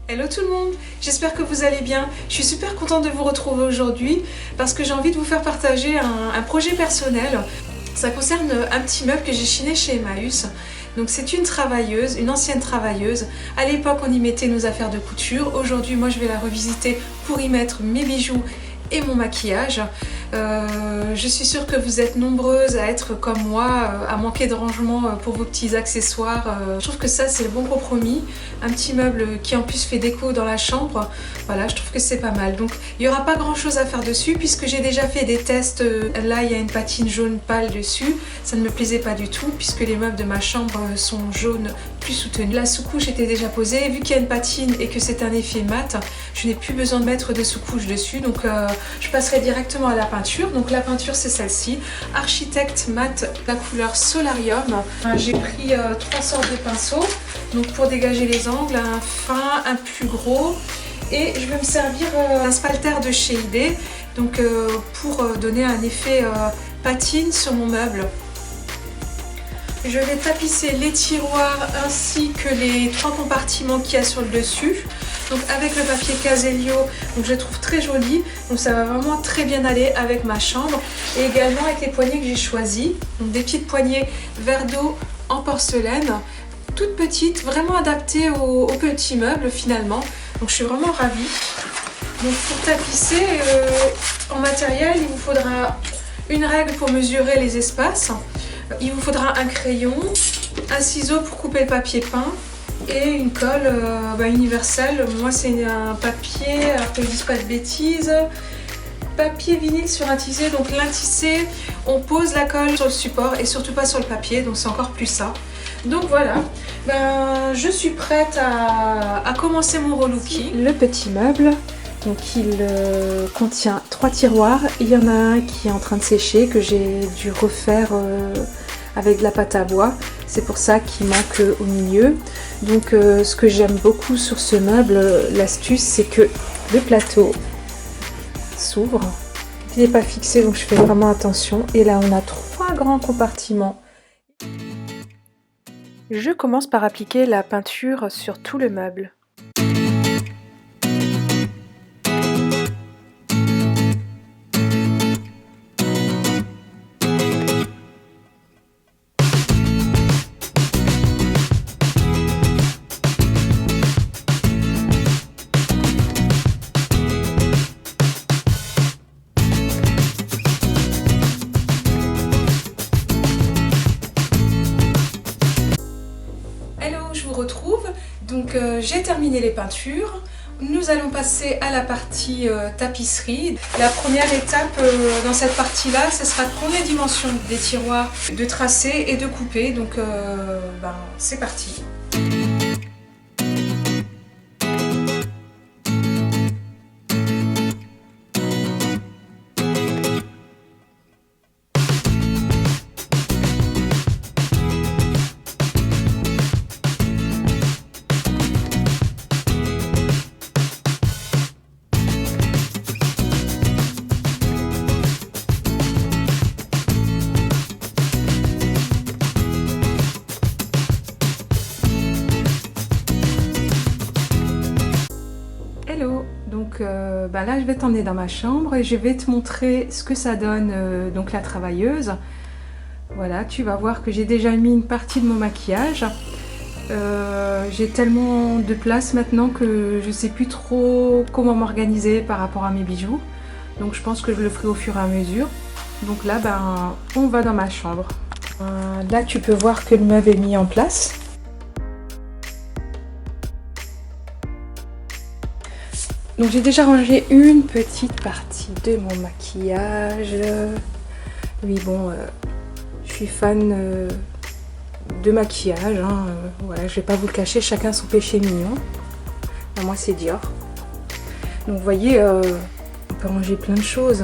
Hello tout le monde, j'espère que vous allez bien. Je suis super contente de vous retrouver aujourd'hui parce que j'ai envie de vous faire partager un projet personnel. Ça concerne un petit meuble que j'ai chiné chez Emmaüs. Donc c'est une travailleuse, une ancienne travailleuse. À l'époque on y mettait nos affaires de couture. Aujourd'hui moi je vais la revisiter pour y mettre mes bijoux et mon maquillage. Je suis sûre que vous êtes nombreuses à être comme moi, à manquer de rangement pour vos petits accessoires. Je trouve que ça c'est le bon compromis. Un petit meuble qui en plus fait déco dans la chambre. Voilà, je trouve que c'est pas mal. Donc il n'y aura pas grand chose à faire dessus puisque j'ai déjà fait des tests. Là il y a une patine jaune pâle dessus. Ça ne me plaisait pas du tout puisque les meubles de ma chambre sont jaunes plus soutenus. La sous-couche était déjà posée. Vu qu'il y a une patine et que c'est un effet mat, je n'ai plus besoin de mettre de sous-couche dessus. Donc je passerai directement à la peinture. Donc la peinture c'est celle-ci, Architect Mat, la couleur Solarium. J'ai pris 3 sortes de pinceaux, donc pour dégager les angles, un fin, un plus gros, et je vais me servir d'un spalter de chez ID, donc pour donner un effet patine sur mon meuble. Je vais tapisser les tiroirs ainsi que les 3 compartiments qu'il y a sur le dessus. Donc avec le papier Caselio, donc je le trouve très joli, donc ça va vraiment très bien aller avec ma chambre. Et également avec les poignées que j'ai choisies, donc des petites poignées verre d'eau en porcelaine, toutes petites, vraiment adaptées aux petits meubles finalement. Donc je suis vraiment ravie. Donc pour tapisser, en matériel, il vous faudra une règle pour mesurer les espaces. Il vous faudra un crayon, un ciseau pour couper le papier peint et une colle universelle. Moi c'est un papier, alors que je dise pas de bêtises, papier vinyle sur un tissé. Donc l'intissé, on pose la colle sur le support et surtout pas sur le papier, donc c'est encore plus ça. Donc voilà, je suis prête à commencer mon relooking. Le petit meuble. Donc il contient 3 tiroirs, il y en a un qui est en train de sécher, que j'ai dû refaire avec de la pâte à bois, c'est pour ça qu'il manque au milieu. Donc ce que j'aime beaucoup sur ce meuble, l'astuce, c'est que le plateau s'ouvre, il n'est pas fixé, donc je fais vraiment attention. Et là on a 3 grands compartiments. Je commence par appliquer la peinture sur tout le meuble. Retrouve. Donc j'ai terminé les peintures. Nous allons passer à la partie tapisserie. La première étape dans cette partie-là, ce sera de prendre les dimensions des tiroirs, de tracer et de couper. Donc c'est parti. Hello, donc là je vais t'emmener dans ma chambre et je vais te montrer ce que ça donne, donc la travailleuse. Voilà, tu vas voir que j'ai déjà mis une partie de mon maquillage. J'ai tellement de place maintenant que je sais plus trop comment m'organiser par rapport à mes bijoux. Donc je pense que je le ferai au fur et à mesure. Donc là, on va dans ma chambre. Là, tu peux voir que le meuble est mis en place. Donc j'ai déjà rangé une petite partie de mon maquillage. Oui bon, je suis fan de maquillage. Voilà, je vais pas vous le cacher, chacun son péché mignon. Moi c'est Dior. Donc vous voyez, on peut ranger plein de choses.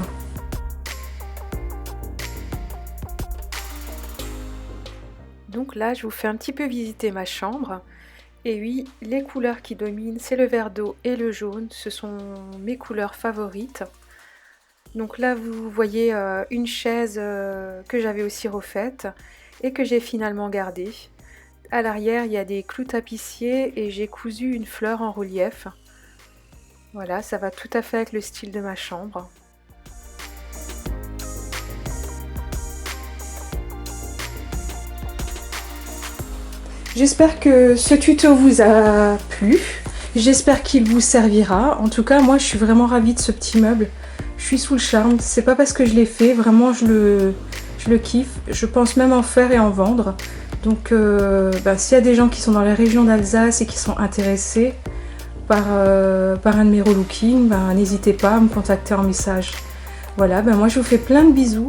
Donc là, je vous fais un petit peu visiter ma chambre. Et oui, les couleurs qui dominent, c'est le vert d'eau et le jaune. Ce sont mes couleurs favorites. Donc là, vous voyez une chaise que j'avais aussi refaite et que j'ai finalement gardée. À l'arrière, il y a des clous tapissiers et j'ai cousu une fleur en relief. Voilà, ça va tout à fait avec le style de ma chambre. J'espère que ce tuto vous a plu. J'espère qu'il vous servira. En tout cas, moi, je suis vraiment ravie de ce petit meuble. Je suis sous le charme. C'est pas parce que je l'ai fait. Vraiment, je le kiffe. Je pense même en faire et en vendre. Donc, s'il y a des gens qui sont dans la région d'Alsace et qui sont intéressés par un de mes relooking, n'hésitez pas à me contacter en message. Voilà, moi, je vous fais plein de bisous.